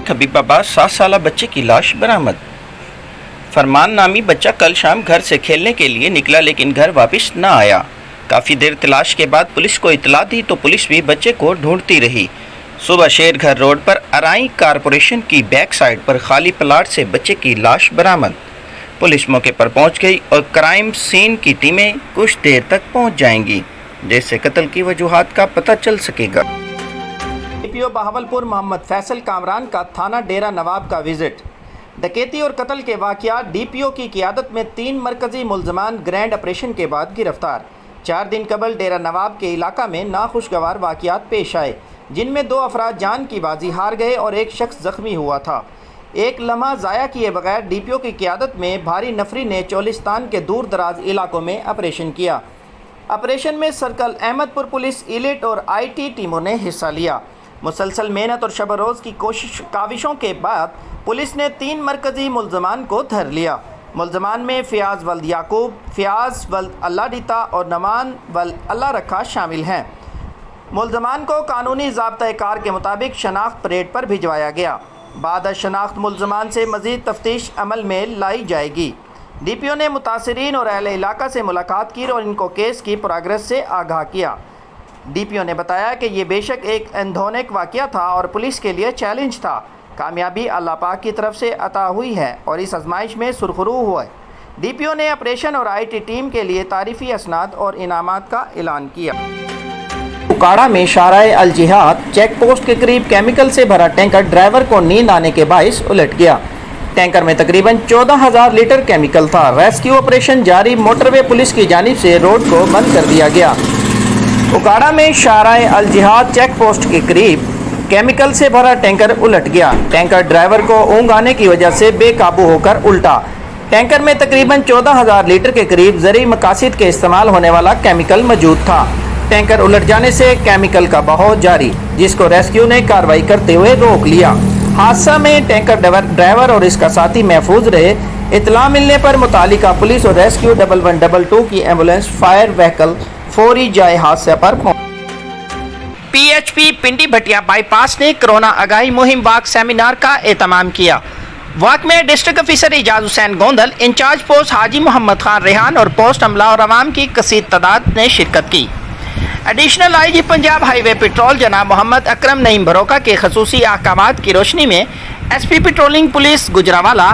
खबीबाबाद 7 साला बच्चे की लाश बरामद। फरमान नामी बच्चा कल शाम घर से खेलने के लिए निकला लेकिन घर वापस न आया। काफ़ी देर तलाश के बाद पुलिस को इतला दी तो पुलिस भी बच्चे को ढूंढती रही। सुबह शेरघर रोड पर अराई कारपोरेशन की बैक साइड पर खाली प्लाट से बच्चे की लाश बरामद। पुलिस मौके पर पहुंच गई और क्राइम सीन की टीमें कुछ देर तक पहुंच जाएंगी, जिससे कत्ल की वजूहात का पता चल सकेगा। डीपीओ बहावलपुर मोहम्मद फैसल कामरान का थाना डेरा नवाब का विजिट। डकैती और कत्ल के वाक़यात डीपीओ की क़ियादत में 3 मरकज़ी मुल्ज़मान ग्रैंड ऑपरेशन के बाद गिरफ्तार। 4 दिन कबल डेरा नवाब के इलाका में नाखुशगवार वाक़यात पेश आए, जिनमें 2 अफराद जान की बाजी हार गए और एक शख्स ज़ख्मी हुआ था। एक लम्हा ज़ाया किए बगैर डीपीओ की क़ियादत में भारी नफरी ने चोलिस्तान के दूर दराज इलाकों में ऑपरेशन किया। ऑपरेशन में सर्कल अहमदपुर पुलिस, इलिट और IT टीमों ने हिस्सा लिया। मुसलसल मेहनत और शब रोज़ की काविशों के बाद पुलिस ने 3 मरकज़ी मुल्ज़मान को धर लिया। मुल्ज़मान में फ़ियाज़ वल्द याकूब, फ़ियाज़ वल्द अल्लाह डीता और नमान वल्द अल्लाह रखा शामिल हैं। मुल्ज़मान को कानूनी ज़ाब्ता-ए-कार के मुताबिक शनाख्त परेड पर भिजवाया गया। बाद शनाख्त मुल्ज़मान से मज़ीद तफ्तीश अमल में लाई जाएगी। डीपीओ ने मुतासिरीन और अहले इलाका से मुलाकात की और इनको केस की प्रोग्रेस से आगाह किया। डीपीओ ने बताया कि ये बेशक एक अंधोनिक वाक़या था और पुलिस के लिए चैलेंज था। कामयाबी अल्लाह पाक की तरफ से अता हुई है और इस आजमाइश में सुरखरू हुआ है। डीपीओ ने ऑपरेशन और IT टीम के लिए तारीफ़ी असनाद और इनामात का ऐलान किया। उकाड़ा में शाराए अल जिहाद चेक पोस्ट के करीब केमिकल से भरा टैंकर ड्राइवर को नींद आने के बाइस उलट गया। टैंकर में तकरीबन 14,000 लीटर केमिकल था। रेस्क्यू ऑपरेशन जारी, मोटरवे पुलिस की जानिब से रोड को बंद कर दिया गया। उकाड़ा में शाराए अल जिहाद चेक पोस्ट के करीब केमिकल से भरा टैंकर उलट गया। टैंकर ड्राइवर को ऊँघ आने की वजह से बेकाबू होकर उल्टा। टैंकर में तकरीबन 14,000 लीटर के करीब ज़रूरी मकासद के इस्तेमाल होने वाला केमिकल मौजूद था। टैंकर उलट जाने से केमिकल का बहाव जारी, जिसको रेस्क्यू ने कार्रवाई करते हुए रोक लिया। हादसा में टैंकर ड्राइवर और इसका साथी महफूज रहे। इतला मिलने पर मुतालिका पुलिस और रेस्क्यू 1122 की एम्बुलेंस फायर व्हीकल फौरी जाए हादसे पर पहुंच। PHP पिंडी भटिया बाईपास ने कोरोना आगाही मुहिम वाक सेमिनार का एहतमाम किया। वाक में district officer Ijaz Hussain Gondal, incharge post Haji Muhammad Khan Rehan और पोस्ट अमला और अवाम की कसीर तादाद ने शिरकत की। Additional IG Punjab highway petrol जनाब मोहम्मद अकरम नईम बरोका के खसूसी अहकामात की रोशनी में SP पेट्रोलिंग पुलिस गुजरावाला